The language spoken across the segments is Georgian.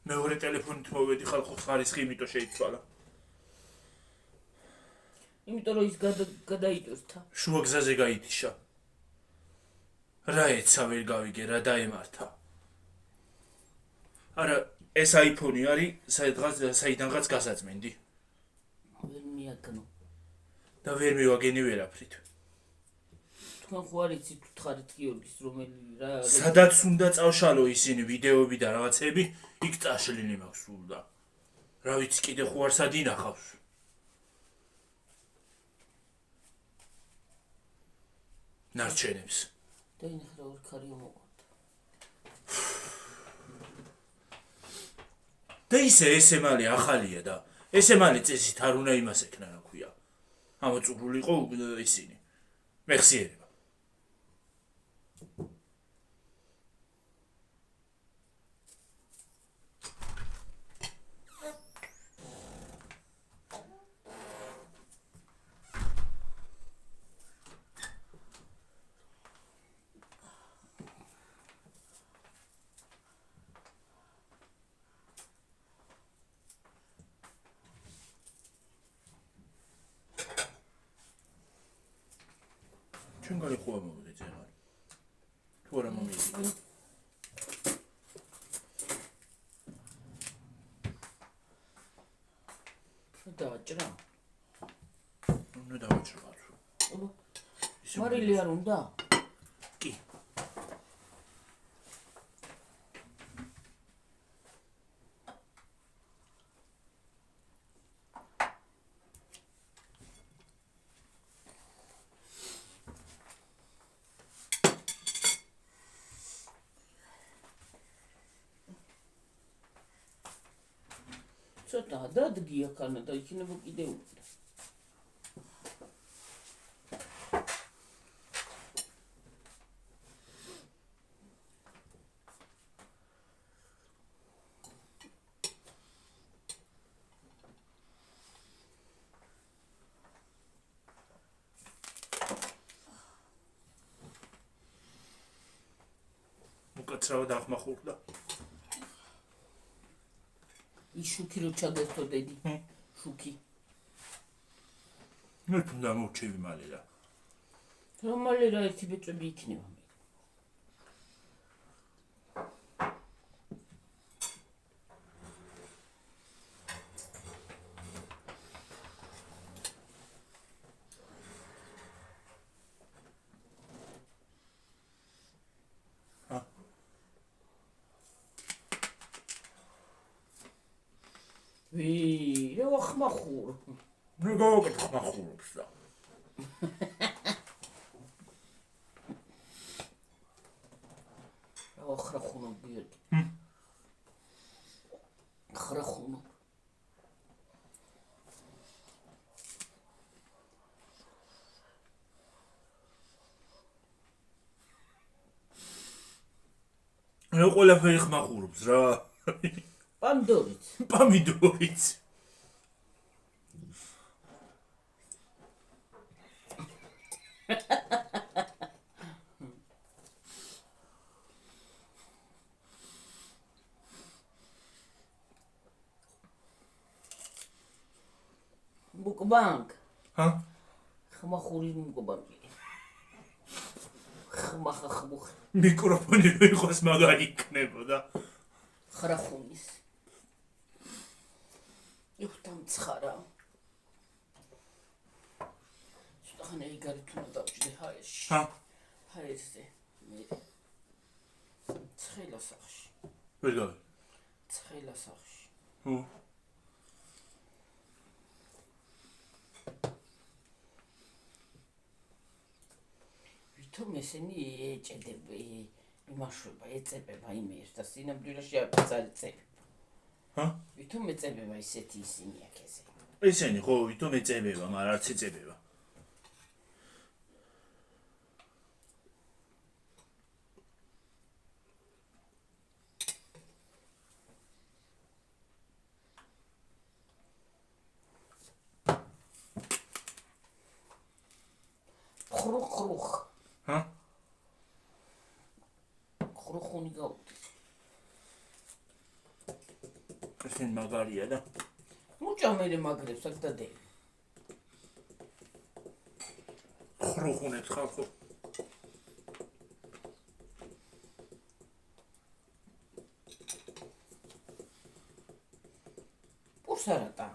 მეორე ტელეფონით მოვედი ხალხოს ხარისხი იმიტომ შეიცვალა. იმიტომ რომ ის გადაიტოს თა. შუა გზაზე გაითიშა. რა ეცა ვერ გავიგე რა დაემართა. არა ეს iPhone-ი არის საიდანღაც გასაწმენდი. ვერ მიაგნო. და ვერ მივაგენი ვერაფრით. თქვენ ხო არ იცით უთხარით გიორგის რომელი რა სადაც უნდა წავშალო ისინი ვიდეოები და რაღაცები, იქ წაშლილი მაქვს სულ და. რა ვიცი კიდე ხო არ სად ინახავს. ნარჩენებს. დაინახე რა ორი ქარი მოყვარდა. და ისე ესემალი ახალია და ესემალი წესით არ უნდა იმას ეკნა რა ქვია. ამოწურულიყო ისინი. მეხსიერება. ჩვენ გარი ხო ამოვიდეთ ახლა. თუ არა მომიდი. დააჭრა. უნდა დავაჭრო. აბა. მარილი არ უნდა? კი. ცოტა დადგია ქანა და იქნება კიდე უნდა. უკაცრავად აღმახურდა. ის შუქი რო ჩაგერთო დედი. შუქი. მე თუნდა მოვჩევი მალე რა. რომ მალე რა ერთი ბეჭები იქნება მე. რა ვახმახურ. ნუ გავაკეთე ხმახურობს და. რა ვახრახუნო გიორგი. ხრახუნო. რა ყველაფერი ხმახურობს რა. პამდორიც. პამიდორიც. მუკბანკ. ჰა? ხმახურის მუკბანკი. ხმახახმუხ. მიკროფონი რო იყოს მაგარი იქნებოდა. ხრახუნის. იუთამცხარა. შტახანე იგარით უნდა დავჭდე ჰაერში. ჰა? ჰაერზე. მე ცხელა სახში. ვერ გავი. ცხელა სახში. ჰო. ვითომ ესენი ეჭედები იმაშვება, ეწებება იმერს და სინამდვილეში არც არ ეწებება. ჰა? ვითომ ეწებება ისეთი ისინი აქ ესე. ესენი ხო ვითომ ეწებება, მაგრამ არც ეწებება. ხრუხ. ჰა? ხრუხუნი გავუდი. თხენ მაგარია და მუჭა მე მაგრებს აქ და დე. ხრუხუნებს ხალხო. პურსარატა.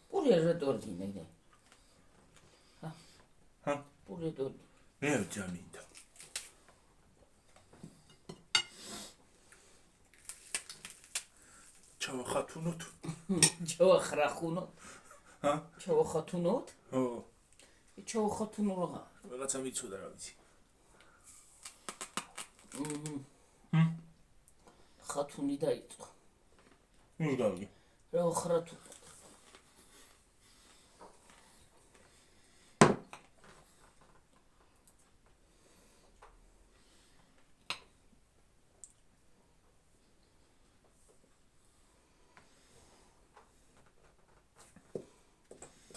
პური რედორდინე. ჰა? პური რედორ. მე ჯამინდა. ჩავახათუნოთ. ჩავახრახუნოთ. ჰა? ჩავახათუნოთ? ო. ჩავახათუნო რა? რაღაცა მიცოდა რა ვიცი. ხათუნი დაიწყო. ის გავი. რა ხრათუ.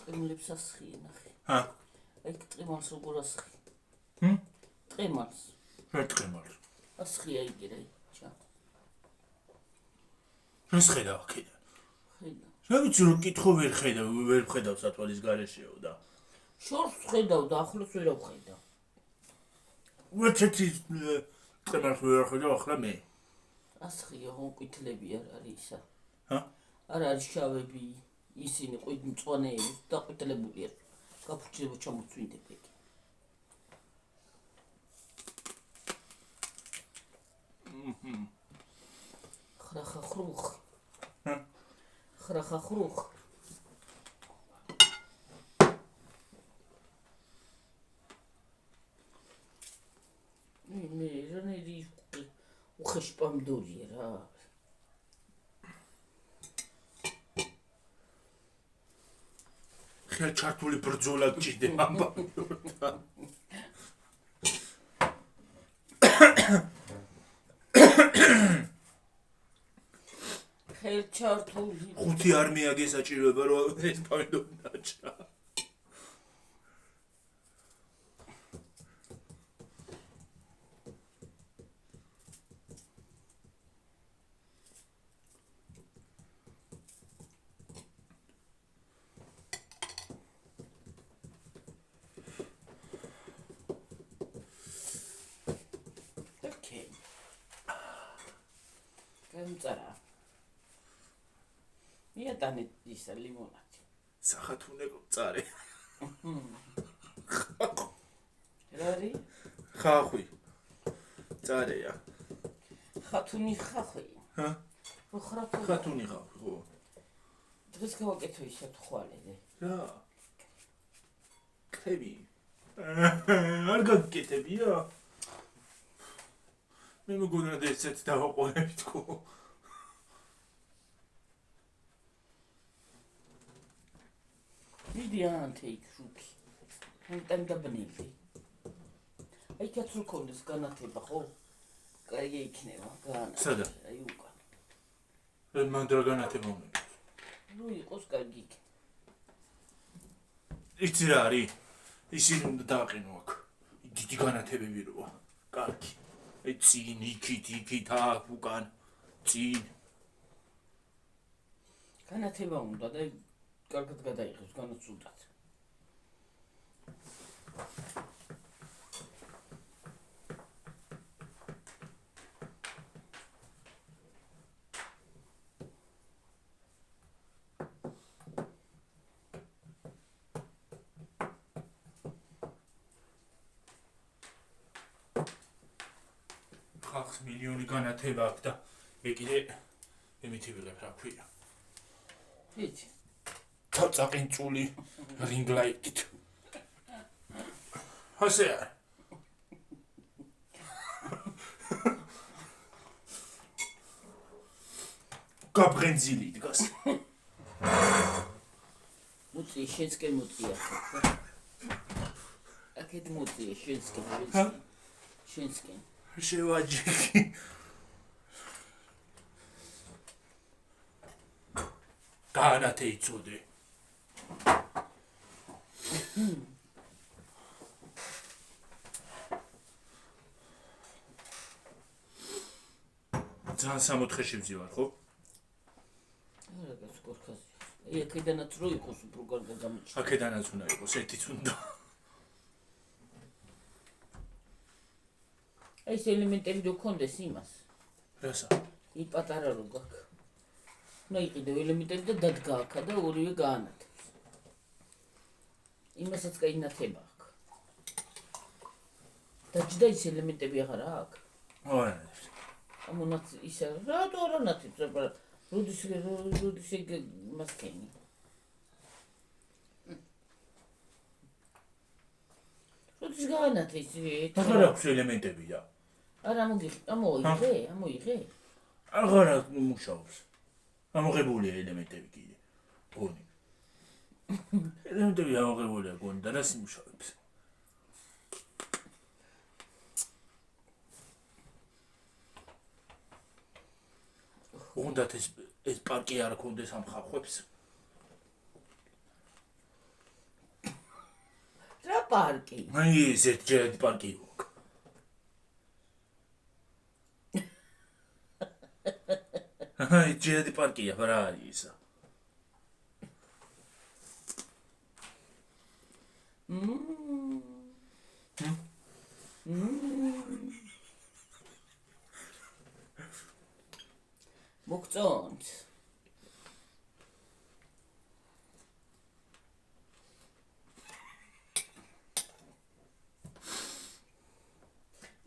ტრიმლებს ასხი ნახე. ჰა? აი ტრიმალს როგორ ასხი? ტრიმალს. რა ტრიმალს? ასხი აიგე რა. ჩა. რას ხედავ აქედან? ხედავ. რა ვიცი რომ კითხო ვერ ხედავ სათვალის გარეშეო და. შორს ხედავ და ახლოს ვერ ვხედავ. ვეთეთი ტრიმალს ვერ ხედავ ახლა მე. ასხია უკითლები არ არის ისა. ჰა? არ არის შავები. ისინი ყიდ მწვანეები და ყვითელებულია. გაფუჭდება ჩამოწვინდები. ხრახა ხრუხ. ჰა? ხრახა ხრუხ. მე რანერი უხეშ პამდურია რა. ხელ ჩართული ბრძოლა გჭირდება ამბავდა. ხელ ჩართული. ხუთი არმია გესაჭიროება რომ ეს პავიდო დაჭრა. გამწარა. მიატანე ისა ლიმონადი. სახათუნე წარე. რა არის? ხახვი. წარეა. ხათუნი ხახვი. ჰა? ხრაფა. ხათუნი ხახვი, ხო. დღეს გავაკეთე ისა თვალე. რა? ქები. არ გაგკეთებია? მე მგონა და ესეც დავაყოლები თქო. მიდი ანთე იქ შუქი. ანტან დაბნელი. აი კაცრო კონდეს განათება ხო? კაი იქნება განა. სადა? აი უკან. მან რა განათება უნდა? ნუ იყოს კარგი. იცი რა არის? ისინი უნდა დააყენო აქ. დიდი განათებები როა. კარგი. აი წინ იქით აქ უკან. წინ. განათება უნდა და კარგად გადაიღოს განაცუდად. ხალხს მილიონი განათება აქვს და მე კიდე იმითი ვიღებ რა ქვია. იცი. თავწაყინწული რინგლაიტით. ასე არ. გაბრენზილი დგას. მუწი შენსკენ მუწია. აქეთ მუწი შენსკენ. ჰა? შენსკენ. შევაჯიქი. განათე იწოდე. ძალიან 60-ში ვზივარ, ხო? აქედანაც რო იყოს უფრო კარგად გამოჩნდა. აქედანაც უნდა იყოს, ერთიც უნდა. ეს ელემენტები რო გქონდეს იმას. რასა? იქ პატარა რო გაქვს. უნდა იყიდო ელემენტები და დადგა აქა და ორივე გაანათებს. იმასაც გაინათება აქ. დაჯდა ის ელემენტები აღარ აქვს. არა. ამონაც ისა რატო არ ანათებს, აბა როდის მასკენი. როდის გაანათე ის? აღარ აქვს ელემენტები და. არა ამოიღე. აღარ მუშაობს. ამოღებულია ელემენტები კიდე. გონი. ელემენტები ამოღებულია გონი და რას იმუშავებს? უნდათ ეს პარკი არ ქონდეს ამ ხალხებს. რა პარკი? აი ეს ერთჯერადი პარკი აქვს. აი ერთჯერადი პარკია, რა არის ისა? მოგწონთ?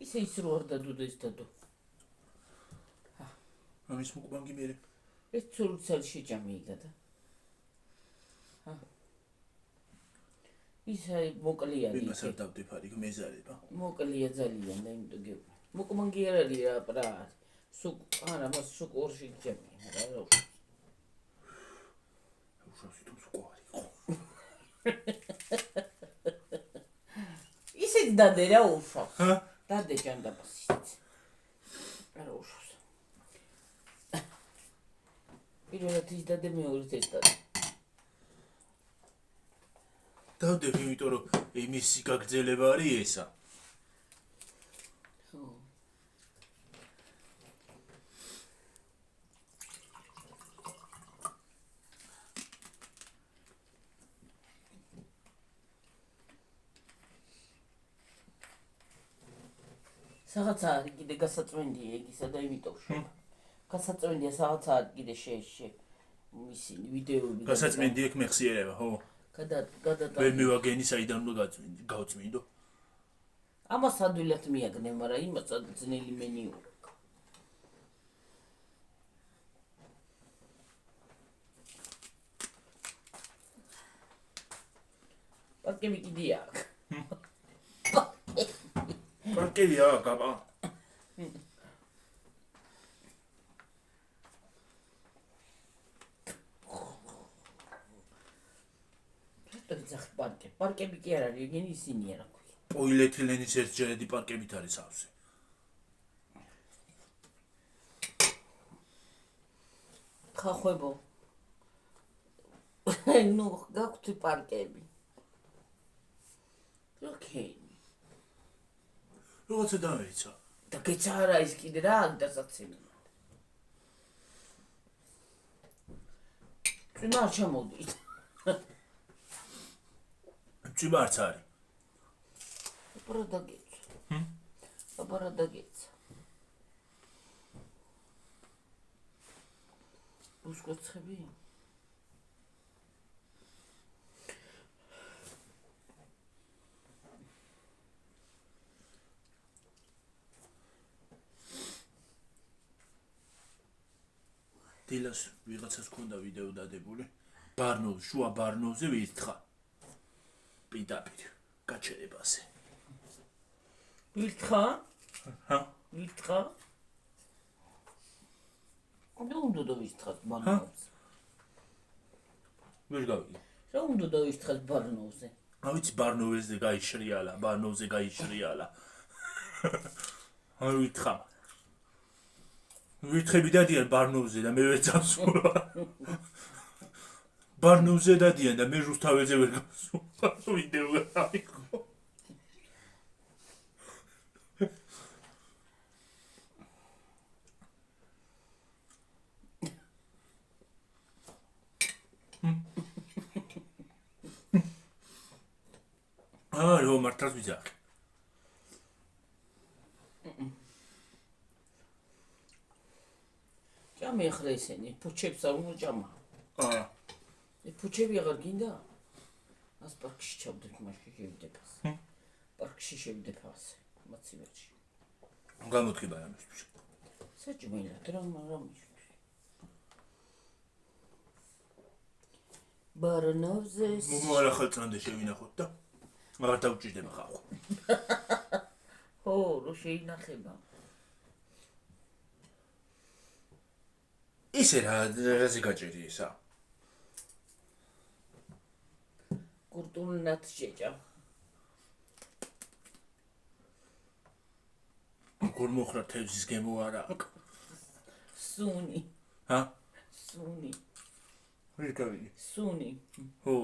ისე ის რო არ დადო ეს დადო. ამის მუკბანგი მერე. ეს ცურცალ შეჭამეიდა და. ის აი მოკლია. იმას არ დავდიფარი, მეზარება. მოკლია ძალიან და იმიტომ გე. მუკბანგი არ არის რა პრა. სუკ არა მას სუკ ორში ჯამია რა. უშავსი თუ სუკ არ იყო. ისიც დადე რა უშავს. დადე ჯანდაბასით. არა უშავს. პირველად ის დადე მეორედ ეს დადე. დავდებ, იმიტომ რომ იმის გაგრძელება არის ესა. ხო. საღაცა არის კიდე გასაწვენდია იგისა და იმიტომ შო. გასაწვენდია საღაცა არის კიდე მისი ვიდეოები. გასაწმენდი ეგ მეხსიერება, ხო? გადატა. ვერ მივაგენი საიდან უნდა გავწმინდო. ამას ადვილად მიაგნე, მაგრამ იმას ძნელი მენიუ. პარკები კიდე აქვს. პარკებია, გაბა. პარკები კი არ არის, ეგენი ისინი არა ქვია. პოლიეთილენის ერთჯერადი პარკებით არის ავსე. ხახვებო. ნუ გაგვთი პარკები. ოკეი. როგორცა დავეცა? და გეცა არა ის კიდე რა აქ დასაცინე. წინა არ ჩამოდით. ჭიბარც არის. აბარა დაგეცა. აბარა დაგეცა. უსკოცხები? დილას ვიღაცას ქონდა ვიდეო დადებული. შუა ბარნოვზე ვირთხა. პირდაპირ გაჩერებაზე. ვირთხა? ჰა? ვირთხა? რა უნდა დავირთხას ბარნოვზე? ვერ გავიგე. რა უნდა დავირთხას ბარნოვზე? ავიცი ბარნოვზე გაიშრიალა. არ ვირთხა. ვირთხები დადიან ბარნოვზე და მე ვერ წავსულა. ბარნოვზე დადიან და მე რუსთაველზე ვერ გავსულა. ვიდეო გავიყო. რო მართავს ვიძახი. ჭამე ახლა ესენი, ფუჩებს არ უნდა ჭამა. ფუჩები აღარ გინდა? ას პარკში ჩავდეთ მაშინ შევიდეფას. პარკში შევიდეფას, მოცივერში. გამოდგება ამისთვის. საჭმელად რამისთვის. ბარნოვზეს. მომავალ ახალ წამდე შევინახოთ და აღარ დავჭირდება ხალხო. ხო, რო შეინახება. ისე რაზე გაჭერი ესა? კურტულნად შეჭამ. გურ მოხრა თევზის გემო არა აქ. სუნი. სუნი. ვერ გავიგე. სუნი. ხო.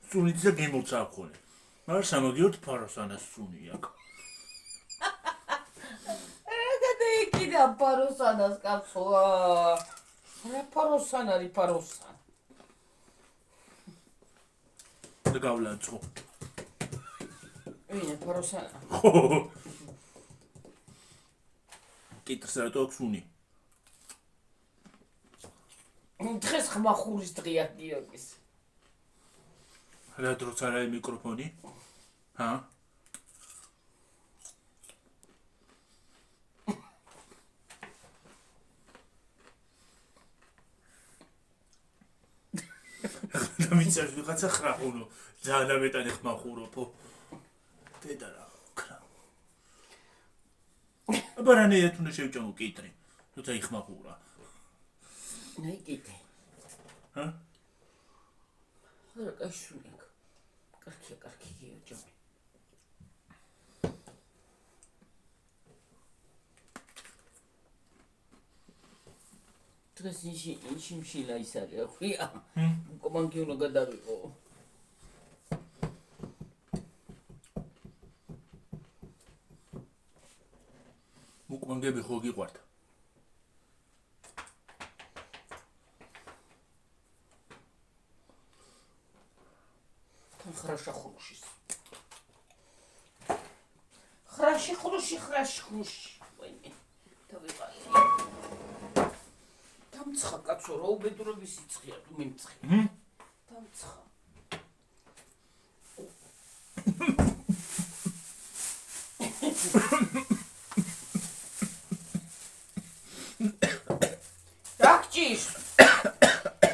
სუნიც და გემოც აქვს ხოლმე. მაგრამ სამაგიეროდ ფაროსანას სუნი აქვს. კიდე პაროსანას კაცოა. რა პაროსან არის პაროსან? და გავლაწყო. ვინა პაროსანა? ხო. კითხს რატო აქვს სუნი? დღეს ხმახურის დღეა გიორგის. რა დროც არა მიკროფონი? და მიცარ ვიღაცა ხრახუნო ძალიან ამეტანი ხმახურობო დედა რა ვქრა აბა რანაირად უნდა შევჭამო კიტრი თუცა იხმახურა ნაი კიდე რა კაშუნიკ კარგი გიოჯამი დღეს ისიმშილა ის არის აღვია კომანგი უნდა გადავიყო მუკმანგები ხო გიყვართ ხრაშა ხურუშის ხრაში ხურუში ვაიმე თავიყარი დამცხა კაცო რა უბედურების იწყია თუ მიმცხი დამცხა დაგჭირ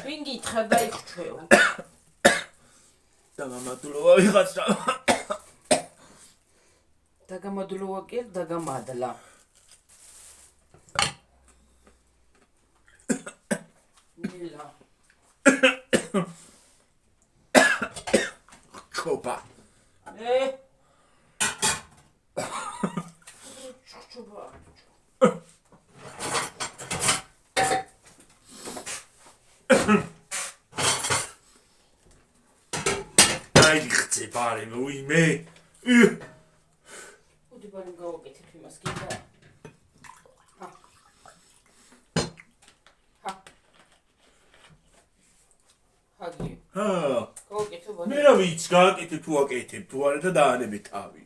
ვინ გითხრა დაიხჩვეო დაგამადლოვა ვიღაცა დაგამადლოვა კი დაგამადლა ნილა ჩოპა ჩოჩობა ხცე ბარე მოიმე უდიბანი გავაკეთებ იმას კიდე ჰაგი გავაკეთებ მე რა ვიცი გააკეთე თუ აკეთებ თუ არა და დაანებე თავი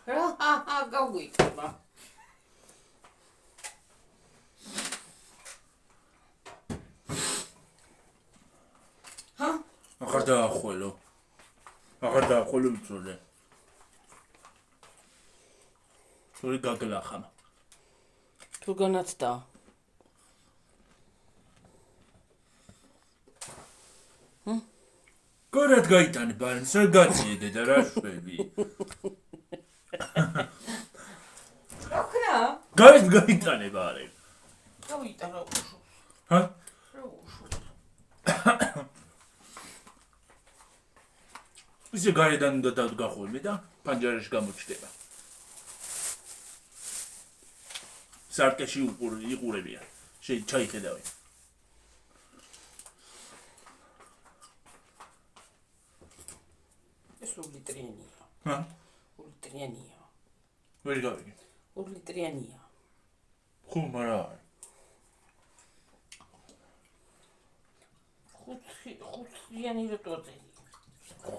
რა გავიკეთება აღარ დაახველო ვიცოდე თორე გაგლახამა თუ განაცდა გორად გაიტანე ბარენს რა გაციე დედა რა შვები რა გაიტანე ბარე გავიტანა ისე გარედან უნდა დადგახოლმე და პანჯარაში გამოჩდება სარკეში იყურებია ჩაიხედავენ ეს ულიტრიანია ვერ გავიგე 2 ლიტრიანია ხო მარა ხუთიანი რატო წერია?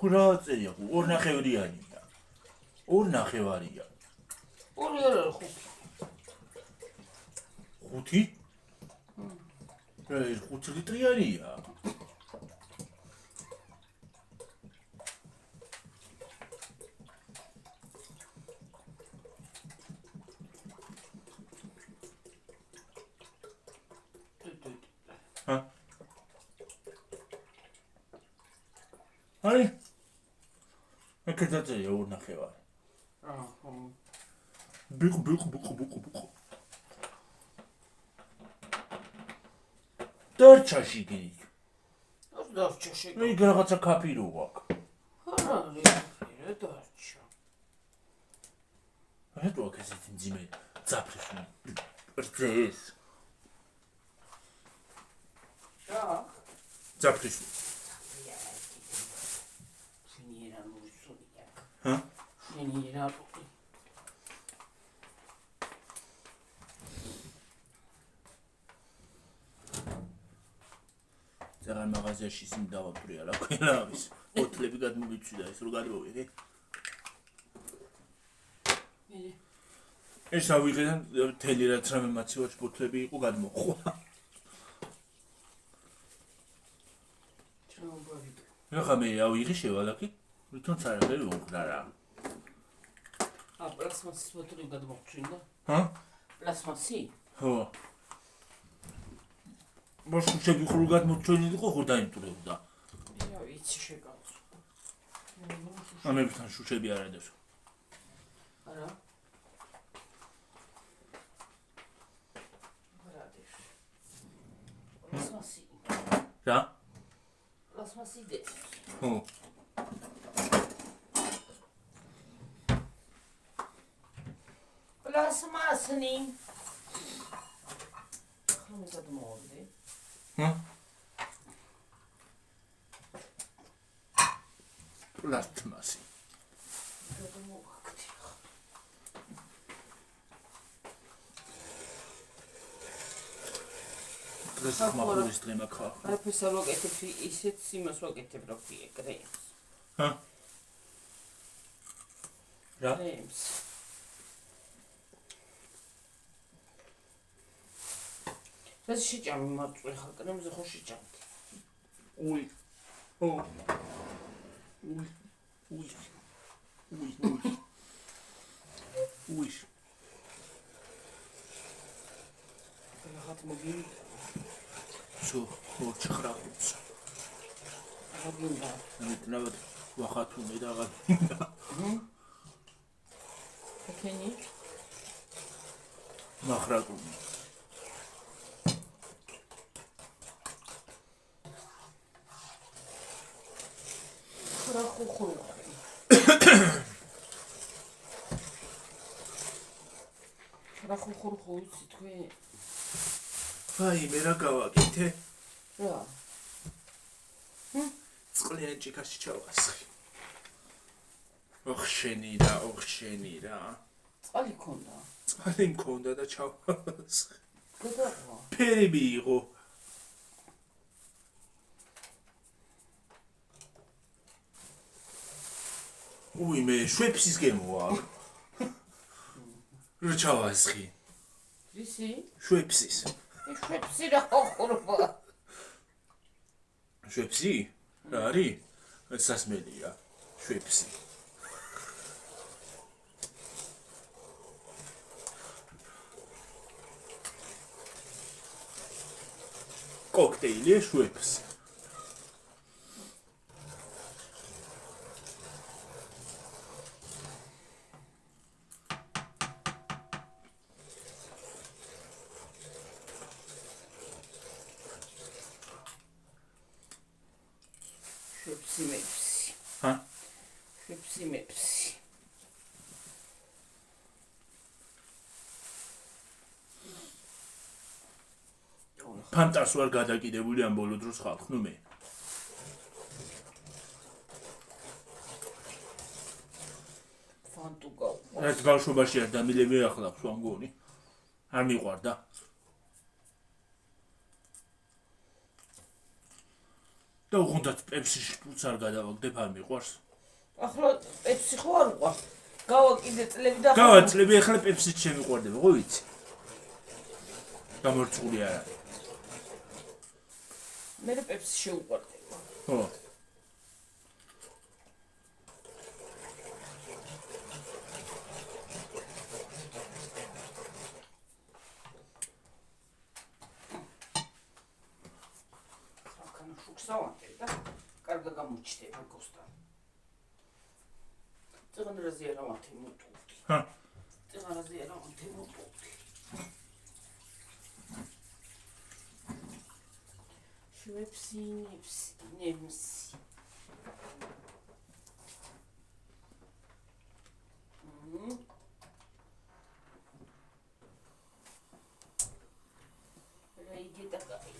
9 წერია, 2 ნახევრიანია. 2 ნახევარია. 2 არა 5. 5? ეს 5 ლიტრიანია. აი აკეთაწერია 2 ნახევარი. ბიყ. დარჩაში გიქ. დარჩაში. აი რაღაცა კაფირო აქვს. არა, დარჩა. რატო აქ ესეთი მძიმე ძაფრიში? პრცეს. ძაფრიში. ზაღარ მაღაზიაში სიმ დავაპრია რა ყველავის. ოთლები გადმოვიცვიდა ეს რო გადმოვიღე. ეს ავიღე თელი რაც რამე მაცივარს ბოთლები იყო გადმოხვა. ეხლა მე ავიღე შევალაკი. თვითონ წარებელი უყდა რა. პლასმასის ბოთლები გადმოგვჩინდა? პლასმასი? ხო. მოსულ შეგიხურ გადმოჩვენილი იყო ხო დაიმტვრევდა. ვიცი შეგავწვა. ამებთან შუშები არ ადევს. არა. პლასმასი. რა? პლასმასი დე. ხო. პლასმასნი. ხომ გადმოვდი? პლასტმასი. გადმოვაქცი. ეს მაგურის დრემა ხა. არაფერს არ ვაკეთებ, ისეთ იმას ვაკეთებ რა ქვია, კრემს. რა? კრემს. ეს შეჭამი მარწვე ხარ, კრემზე ხო შეჭამდი. უი. ო. უი. რახат მოგივიდა. სო, ოჩხრაუც. აგინდა. ნაბად ვახათუნე და აღარ. ოკეი. მახრატუნე. ხურახუ. ხურახუ იცი თქვენ? აი მე რა გავაკეთე? რა? წყლიან ჭიქაში ჩავასხი. ოხშენი რა. წყალი ქონდა. წყალი მქონდა და ჩავასხი. გადაყვა. ფერი მიიღო. უი მე შვეფსის გემოა. რა ჩავასხი? ისი? შვეფსის. შვეფსი რა ხურბა? შვეფსი? რა არის? სასმელია. შვეფსი. კოქტეილი შვეფსი. Შვეფსი. ფანტას ვარ გადაკიდებული ამ ბოლო დროს ხალხ, ნუ მე. ფანტუკა. რაც ბავშვობაში არ დამილები ახლა სხვა მგონი. არ მიყვარდა. და უღონდათ პეპსიში პუც არ გადავაგდებ, არ მიყვარს. ახლა პეპსი ხო არ უყვა. გავაკიდე წლები და გავაწლები ახლა პეპსით შემიყვარდება, ხო ვიცი? გამორწული არ არის. მე პეპსი შეუყვარდება. ხო. შუქსავანტე და კარგა გამოჩნდება გოსთან. წიგნაზე არა მათი მოტყუდი. ჰა. წიგნაზე არა მათი მოტყუდი. შვეფსი, ნემსი. რა იგი და კაი.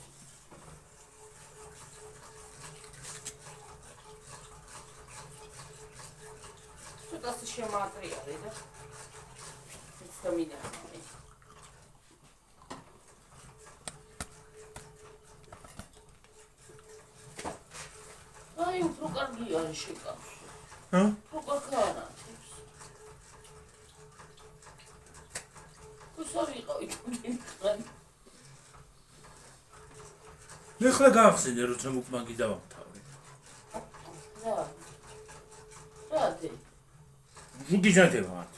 Asta și materiale, da? Să mi dea. Ai, un procardian și ca. Hă? Procarcana. Cu să-i din can. მე ხლა გავხსენე როცა მუკმანგი დავამთავრე. Da. Frate. გიგიჟანდება მათ.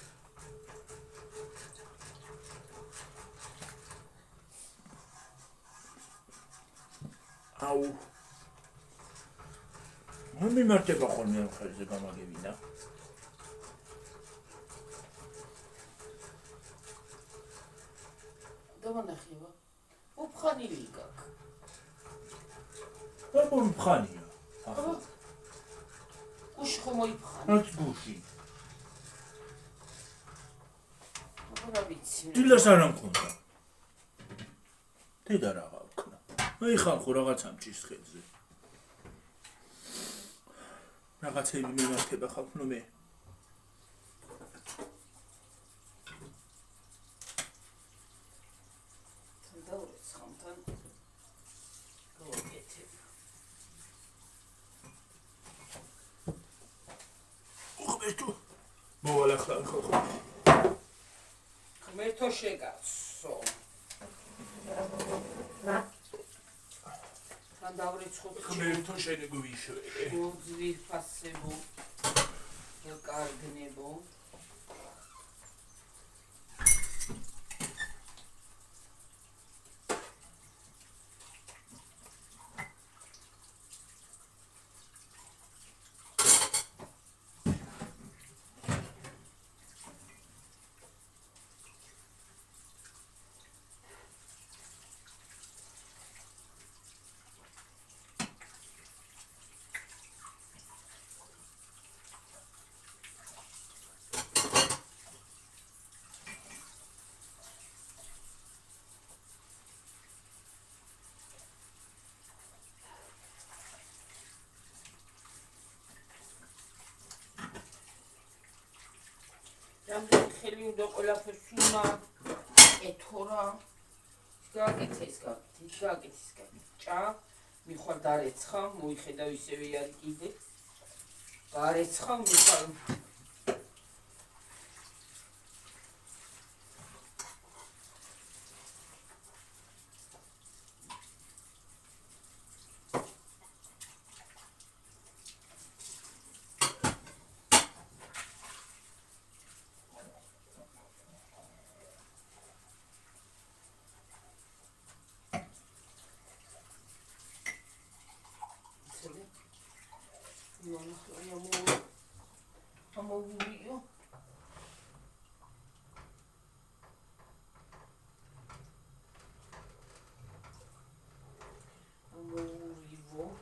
აუ. მომიმართება ხოლმე ამ ხალხზე გამაგებინა. დავანახება. უფხანილი გაკ. არ მომხანია. აბა. გუში ხომ მოიფხანა. რაც გუში. რა ვიცი. დილას არ ამქონდა. დედა რა გავქნა. აი ხალხო რაღაც ამჭის ხელზე. რაღაცები მიმართება ხალხო მე. დავურის ხამთან. გავაკეთებ. უხმერთო. მოვალახლა ხალხო. ღმერთო შეგაცო. თან დავრიცხოთ. ღმერთო შენგვიშვე. გოძვირფასებო. კარგნებო. Რამდენი ხელი უნდა ყველაფერს უნდა ეთორა. გააკეთე ის ჭა. მიხვალ დარეცხა, მოიხედავ ისევე არის კიდე. დარეცხა, მიხვალ ამოვიო. ამოვიო.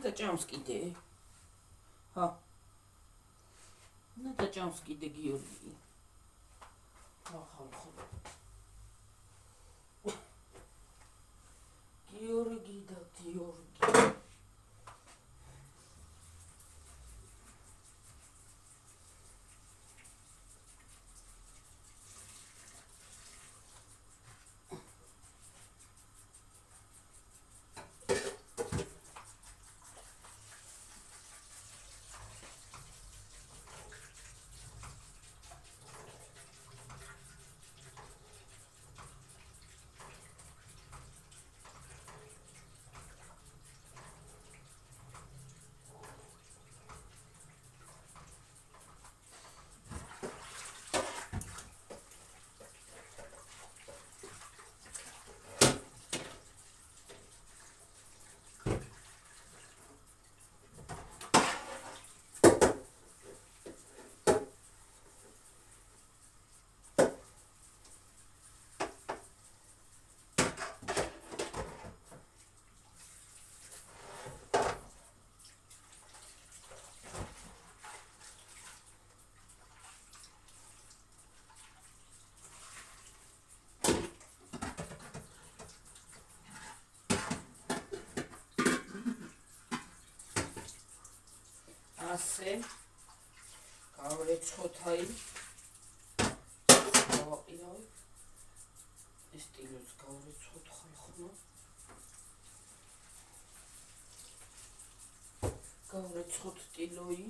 და ჭამს კიდე. ჰა. და ჭამს კიდე გიორგი. ახალ გიორგი და გიორგი. ასე გავრეცხოთ აი დავაყირავი ეს ტილოც გავრეცხოთ ხალხო გავრეცხოთ ტილოი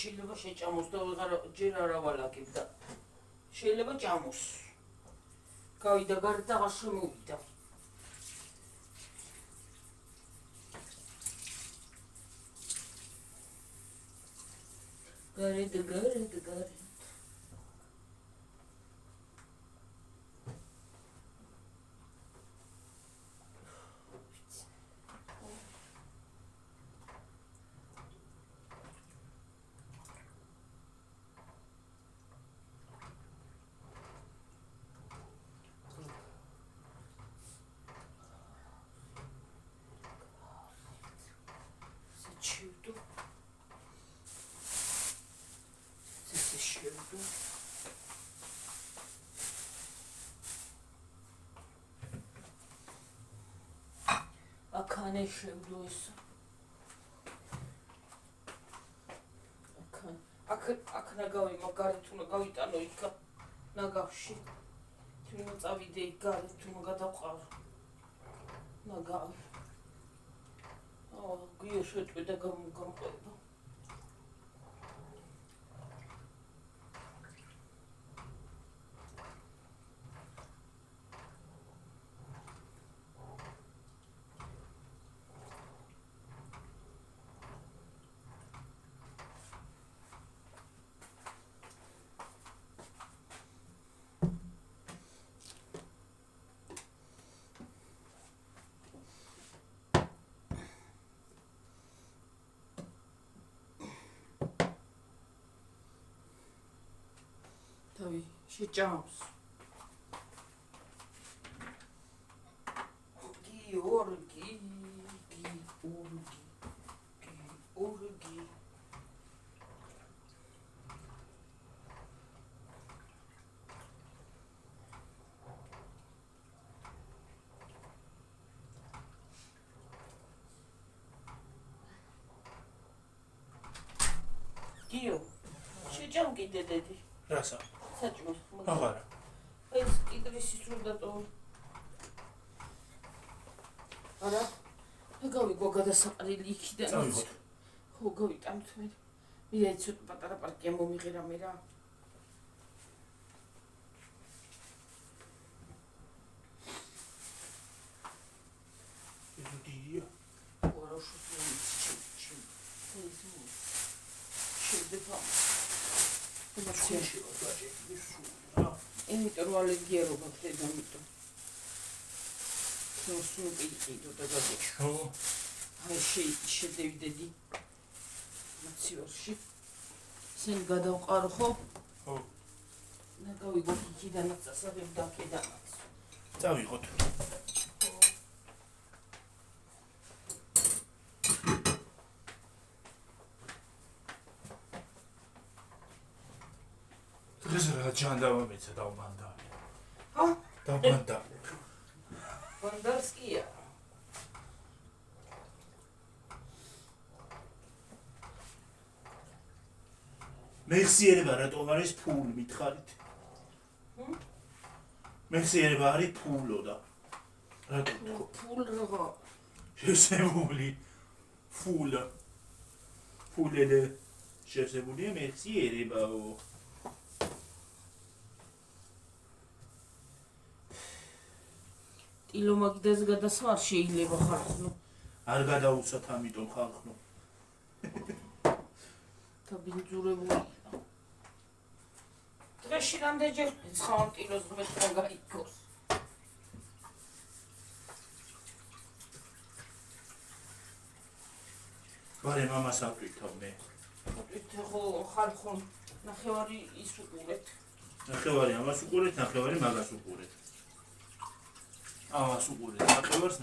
შეიძლება შეჭამოს და ჯერ არ ავალაგებ და შეიძლება ჭამოს. გავიდა გარეთ და აღარ შემოვიდა. გარეთ. Akane შევდოესა. აქ ნაგავი მაგარეთ უნდა გავიტანო იქ ნაგავში. თუნდაც წავიდე იქ გარეთ თუ გადავყავ. ნაგავი. გიო შეტყვი და გამყვება. შეჭამს. გიორგი. გიო შეჭამ კიდე დედი რასა საჭმელს აღარა ეს კიდრისი სულ დატოვე არა გავიგო გადასაყრელი იქიდან წავიღოთ ხო გავიტანთ მე მირა ცოტა პატარა პარკია მომიღერა მე რა ედუდია არა შუში შეიძლება მაშინ ვაჭი იმიტომ რომ ალერგია რო გაქვს ამიტომ სულ პიტიდო და გაგეშო აი შედევდედი მაციორში სენ გადავყარ ხო ხო და გავიგო იქიდანაც წასაღებ და აქედანაც წავიღოთ დღეს რა ჯანდავა მეცა დავბანდა ჰა დავბანდა ვანდარსკია მეხსიერება რატომ არის ფული მითხარით მეხსიერება არის ფულო და რატომ თქო ფულ რა შესებული ფულელე შესებულია მეხსიერებაო ტილომაგდას გადასვარ შეიძლება ხალხნო არ გადაუცათ ამიტომ ხალხნო და ბინძურებული დღეში რამდენჯერ ცხავ ტილოს მე თქვა გაიქოს ვარე მამას აკვითავ მე ხო ხალხო ნახევარი ის უყურეთ ნახევარი ამას უყურეთ ნახევარი მაგას უყურეთ ამას უყურეთ ნახევარს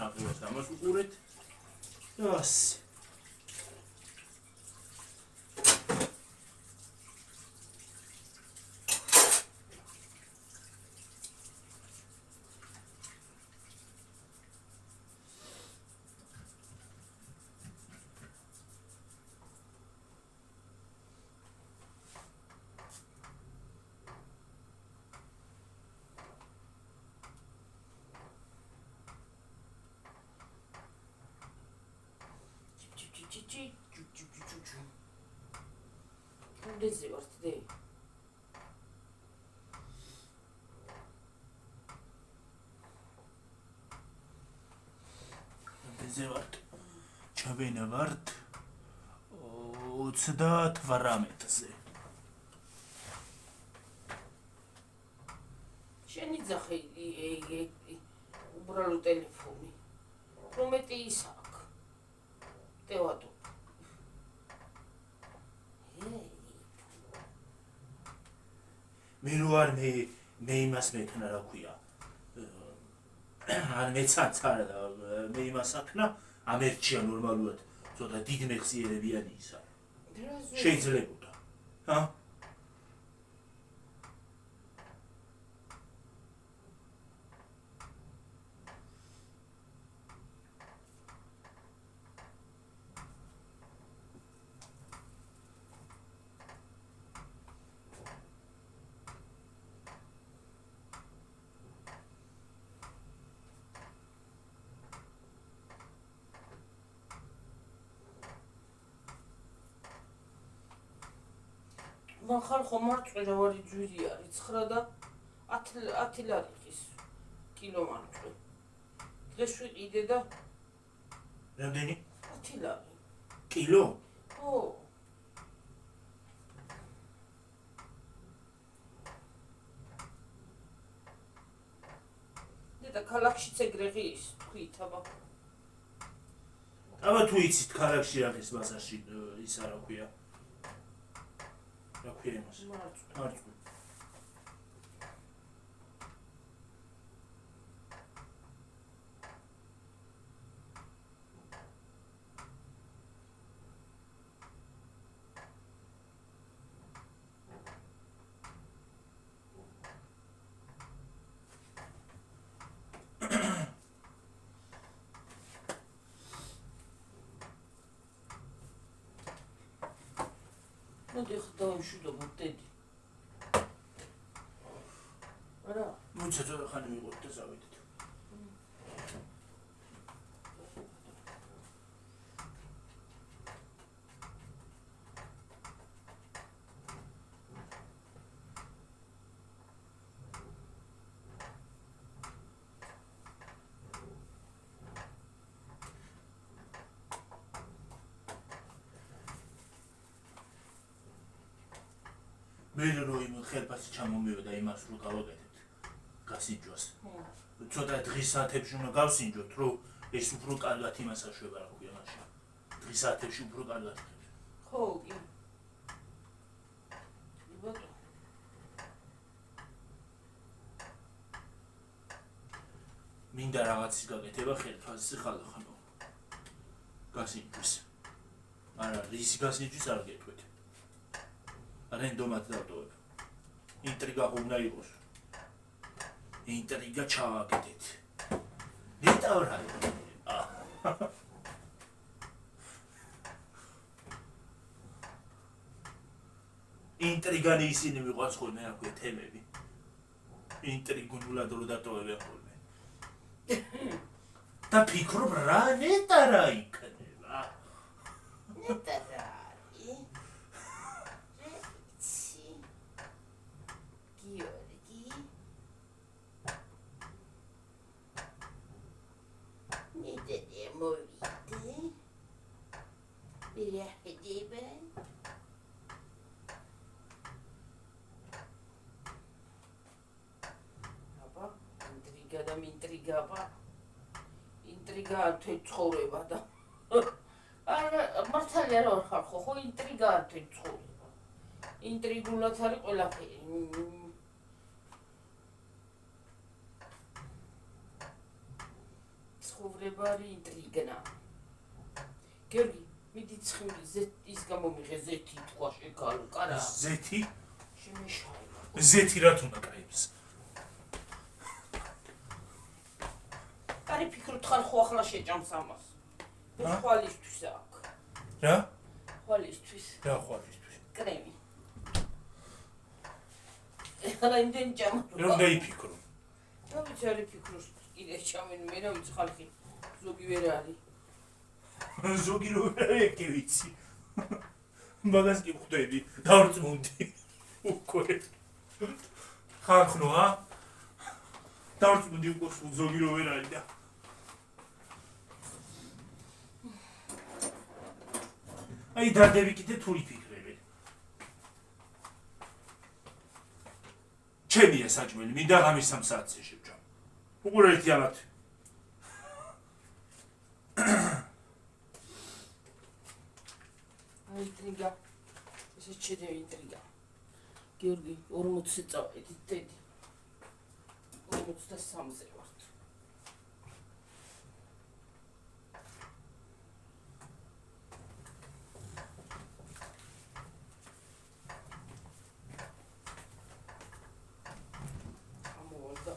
ამას უყურეთ ასე Deze wordt de. Deze wordt. Chabene wordt. 38-ზე. შენი ძახი უბრალო ტელეფონი. რომეტი ის აქვს. ტევადო. მე რო არ მე იმას მეთნა რა ქვია არ მეცაც არა მე იმას აკნა ამერჩია ნორმალურად ცოტა დიდ მეხსიერებიანი ისა შეიძლებოდა ჰა ხალხო მარწყვი ვარი ჯვირი არის 9 და 10 ლარიხის კილო მარწყვი დღეს ვიყიდე და რამდენი 10 ლარი კილო ო და ქალაქშიც ეგრე ის თქვით აბა თუ იცით ქალაქში არის ბაზარში ის არა ქვია რა ქვია იმას მარწყვი მოდი ხა დავიმშვიდობო დედი. არა. მოიცა ცოტა ხანი ვიყოთ და წავიდეთ. მე რო იმ ხელფასი ჩამომივედა იმას რო გავაკეთებთ გასინჯვას. ცოტა დღის საათებში უნდა გავსინჯოთ, რომ ეს უფრო კარგად იმას აშვება რა ქვია მაშინ. დღის საათებში უფრო კარგად ხდება. ხო, კი. ბატონო. მინდა რაღაცის გაკეთება ხელფასზე ხალხო. გასინჯვის. არა, რის გასინჯვის არ გეტყვით. რენდომად დავტოვებ. ინტრიგა უნდა იყოს. ინტრიგა ჩავაკეთეთ. ნეტავრა. ინტრიგანი ისინი მიყვარს ხოლმე რა ქვია თემები. ინტრიგუნულად რო დატოვებენ ხოლმე. და ფიქრობ რა ნეტარა იქნება. ნეტარა. ინტრიგა თუ ცხოვრება და არა მართალია რა ხარ ხო ინტრიგა თუ ცხოვრება ინტრიგულად არის ყველაფერი ცხოვრება არის ინტრიგნა გიორგი მიდი ცხიმი ის გამომიღე ზეთი თქვა შეგალო კარა ზეთი შემეშალა ზეთი რა თუნდა კაიბს არი ფიქრობ ხარ ხო ახლა შეჭამს ამას ხვალისთვის აქ რა ხვალისთვის რა ხვალისთვის კრემი ეხლა იმდენ ჭამ რომ დაიფიქრო რა ვიცი არი ფიქრობს კიდე ჩამენ მე რა ვიცი ხალხი ზოგი ვერ არის ზოგი რო ვერ კი ვიცი მაგას კი ხვდები დავწმუნდი უკვე ხარხნოა დავწმუნდი უკვე ზოგი რო ვერ არის და აი დადები კიდე თული ფიქრები ჩემია საჭმელი მინდა ღამის 3 საათზე შევჭამ უყურე ერთი ალათი ინტრიგა ესე ჩედევი ინტრიგა გიორგი 40 წავედი დედი 43-ზე ვართ ამოვიდა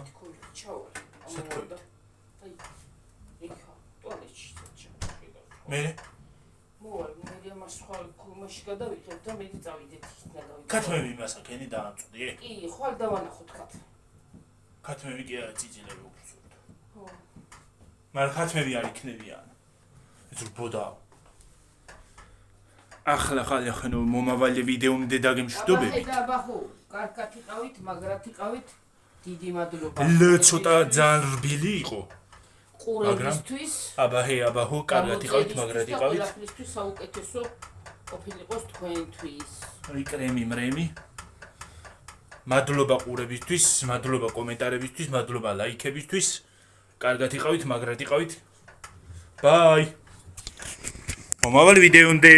თქოლი ჩავარ ამოვიდა აი იქა ტუალეტში ჩავარ მე მე მას ხვალ ქუმაში გადავიღებ და მე წავიდეთ იქნა გავიდე ქათმები იმას აქენი დაამწვდი კი ხვალ დავანახოთ ქათმები კი არა წიწილები უბრალოდ ხო მაგრამ ქათმები არ იქნებიან ეს რბოდა ახლა ხალხო მომავალი ვიდეომდე დაგემშვიდობები აბა ხო კარგად იყავით მაგრად იყავით დიდი მადლობა ცოტა ძალიან რბილი იყო ყურებისთვის აბა ხო კარგად იყავით მაგრად იყავით ყველაფრისთვის საუკეთესო ყოფილიყოს თქვენთვის აი კრემი მრემი მადლობა ყურებისთვის მადლობა კომენტარებისთვის მადლობა ლაიქებისთვის კარგად იყავით მაგრად იყავით ბაი მომავალი ვიდეომდე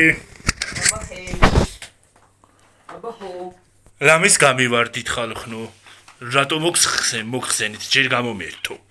აბა ხო რამის გამივარდით ხალხო რატო მოგხსენით ჯერ გამომერთო